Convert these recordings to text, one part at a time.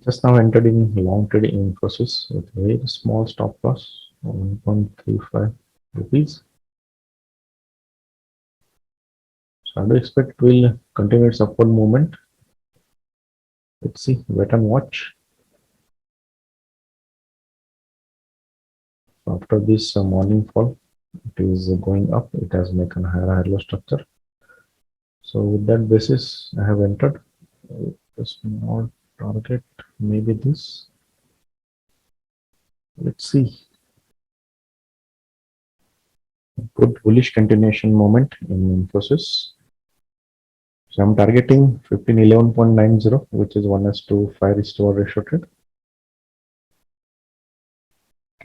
Just now entered in long trading Infosys with a very small stop loss, 1.35 rupees. So I do expect it will continue its upward movement. Let's see, wait and watch. So after this morning fall, it is going up. It has made a higher low structure. So with that basis, I have entered a small target, maybe this. Let's see. Good bullish continuation moment in Infosys. So I'm targeting 1511.90, which is 1:5 ratio trade.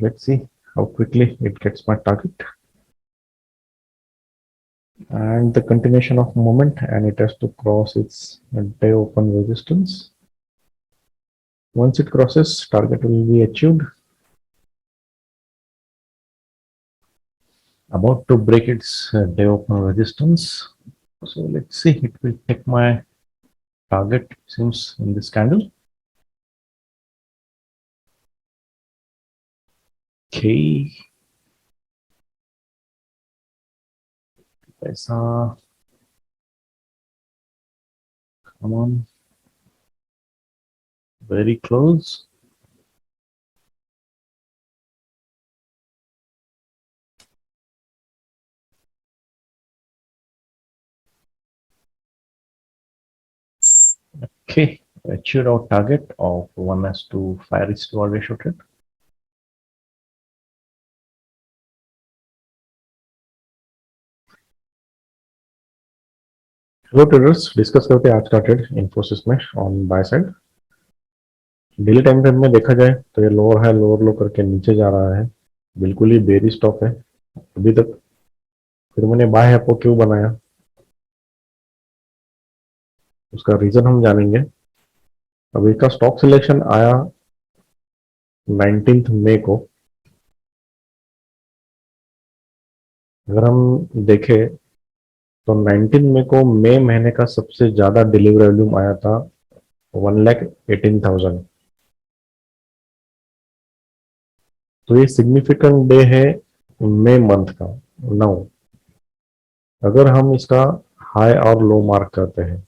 Let's see how quickly it gets my target. And the continuation of movement, and it has to cross its day open resistance. Once it crosses, target will be achieved. About to break its day open resistance. So let's see, it will take my target seems in this candle. Okay. Come on. Very close. Okay. Achieved our target of 1:5 ratio trade. Hello traders, discuss करते हैं आज का trade Infosys में on by side. Daily time frame में देखा जाए तो ये लोअर हाई लोअर लो करके नीचे जा रहा है, बिल्कुल ही बेरी स्टॉक है अभी तक। फिर मैंने बाय को क्यों बनाया, उसका रीजन हम जानेंगे। अभी का स्टॉक सिलेक्शन आया 19 मई को। अगर हम देखें तो 19 मई को मई महीने का सबसे ज्यादा डिलीवरी वॉल्यूम आया था 1,18,000। तो ये सिग्निफिकेंट डे है मई मंथ का। नाउ अगर हम इसका हाई और लो मार्क करते हैं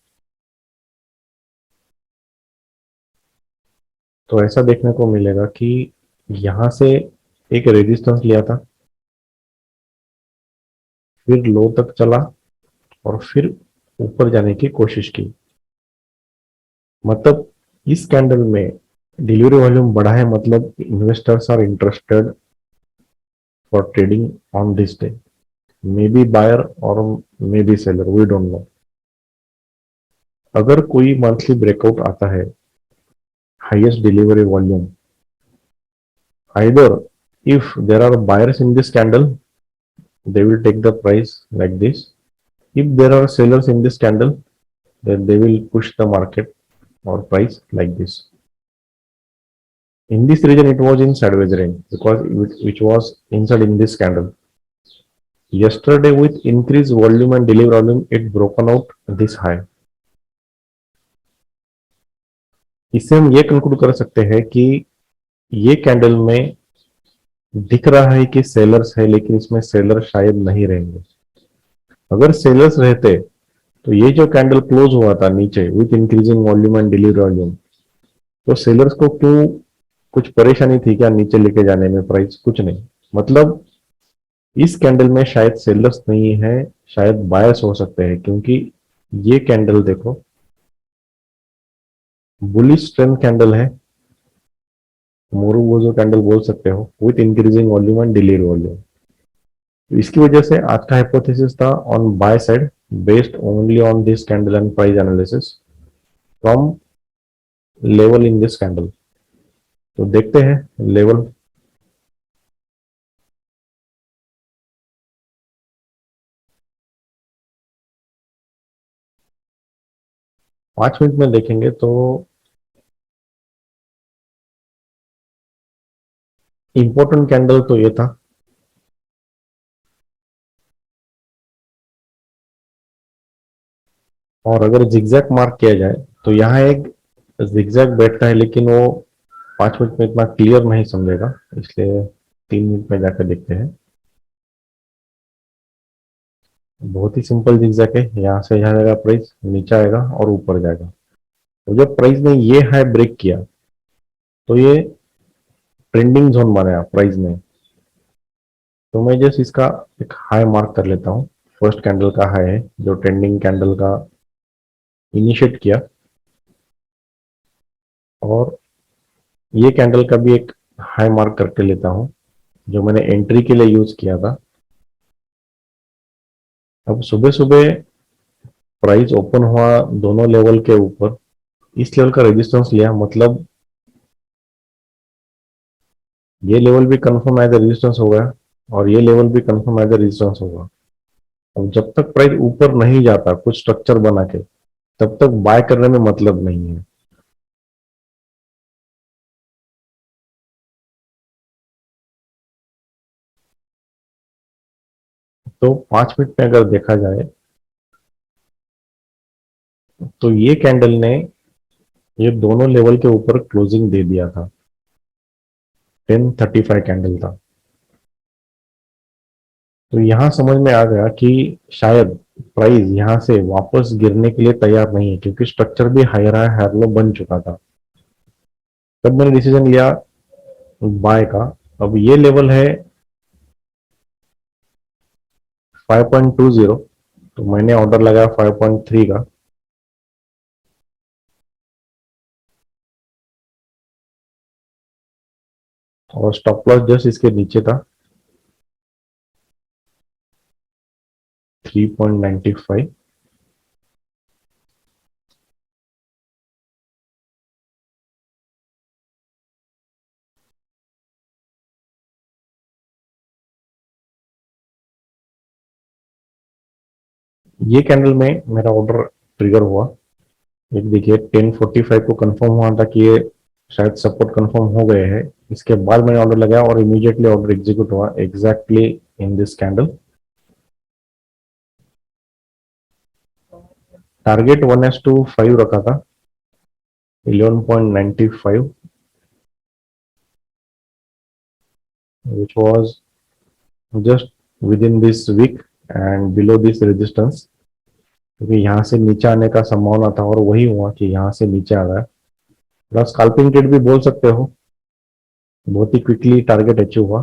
तो ऐसा देखने को मिलेगा कि यहां से एक रेजिस्टेंस लिया था, फिर लो तक चला और फिर ऊपर जाने की कोशिश की। मतलब इस कैंडल में डिलीवरी वॉल्यूम बढ़ा है, मतलब investors are interested for trading on this day. May be buyer और may be seller, we don't know. अगर कोई मंथली ब्रेकआउट आता है highest delivery volume, either if there are buyers in this candle, they will take the price like this. If there are sellers in this candle, then they will push the market or price like this. In this region, it was in sideways range because which was inside in this candle. Yesterday, with increased volume and delivery volume, it broken out this high. इससे हम ये conclude कर सकते हैं कि ये candle में दिख रहा है कि सेलर्स है, लेकिन इसमें सेलर शायद नहीं रहेंगे। अगर सेलर्स रहते तो ये जो कैंडल क्लोज हुआ था नीचे with increasing volume and delivery volume, तो सेलर्स को क्यों कुछ परेशानी थी क्या नीचे लेके जाने में प्राइस? कुछ नहीं। मतलब इस कैंडल में शायद सेलर्स नहीं है, शायद बायर्स हो सकते हैं, क्योंकि ये कैंडल देखो बुलिश ट्रेंड कैंडल है, मोरू वो जो कैंडल बोल सकते हो, with increasing volume and delivery volume. तो इसकी वजह से आज का हाइपोथेसिस था on by side based only on this candle and price analysis from level in this candle. तो देखते हैं लेवल। 5 मिनट में देखेंगे तो इंपॉर्टेंट कैंडल तो ये था। और अगर जिगजैग मार्क किया जाए तो यहाँ एक जिगजैग बैठता है, लेकिन वो 5 मिनट में इतना क्लियर नहीं समझेगा, इसलिए 3 मिनट में जाकर देखते हैं। बहुत ही सिंपल जिगजैग है, यहाँ से यहाँ जाएगा प्राइस, नीचे आएगा और ऊपर जाएगा। तो जब प्राइस ने ये हाई ब्रेक किया तो ये ट्रेंडिंग जोन बनाया प्राइस ने। तो मैं जस्ट इसका एक हाई मार्क कर लेता हूँ। फर्स्ट कैंडल का हाई है जो ट्रेंडिंग कैंडल का इनिशिएट किया, और ये कैंडल का भी एक हाई मार्क करके लेता हूँ जो मैंने एंट्री के लिए यूज किया था। अब सुबह सुबह प्राइस ओपन हुआ दोनों लेवल के ऊपर, इस लेवल का रेजिस्टेंस लिया, मतलब ये लेवल भी कंफर्म एज ए रेजिस्टेंस होगा और ये लेवल भी कंफर्म एज ए रेजिस्टेंस होगा। अब जब तक प्राइस ऊपर नहीं जाता कुछ स्ट्रक्चर बना के, तब तक बाय करने में मतलब नहीं है। तो 5 मिनट में अगर देखा जाए तो ये कैंडल ने ये दोनों लेवल के ऊपर क्लोजिंग दे दिया था। 10:35 कैंडल था। तो यहां समझ में आ गया कि शायद प्राइस यहां से वापस गिरने के लिए तैयार नहीं है, क्योंकि स्ट्रक्चर भी हायर हाई हायर लो बन चुका था। तब मैंने डिसीजन लिया बाय का। अब ये लेवल है 5.20, तो मैंने ऑर्डर लगाया 5.3 का। और स्टॉप लॉस जस्ट इसके नीचे था, 3.95। ये कैंडल में मेरा ऑर्डर ट्रिगर हुआ। एक देखिए 10:45 को कंफर्म हुआ था कि ये शायद सपोर्ट कंफर्म हो गए हैं। इसके बाद मैंने ऑर्डर लगाया और इमीडिएटली ऑर्डर एग्जीक्यूट हुआ exactly in this candle. Target 1:5 रखा था, 11.95, which was just within this week and below this resistance, क्योंकि यहाँ से नीचे आने का संभावना था और वही हुआ कि यहाँ से नीचे आ गया। प्लस स्कैल्पिंग ट्रेड भी बोल सकते हो, बहुत ही क्विकली टारगेट अचीव हुआ।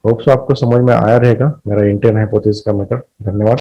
होप सो आपको समझ में आया रहेगा मेरा इंटेन हाइपोथेसिस का मेथड। धन्यवाद।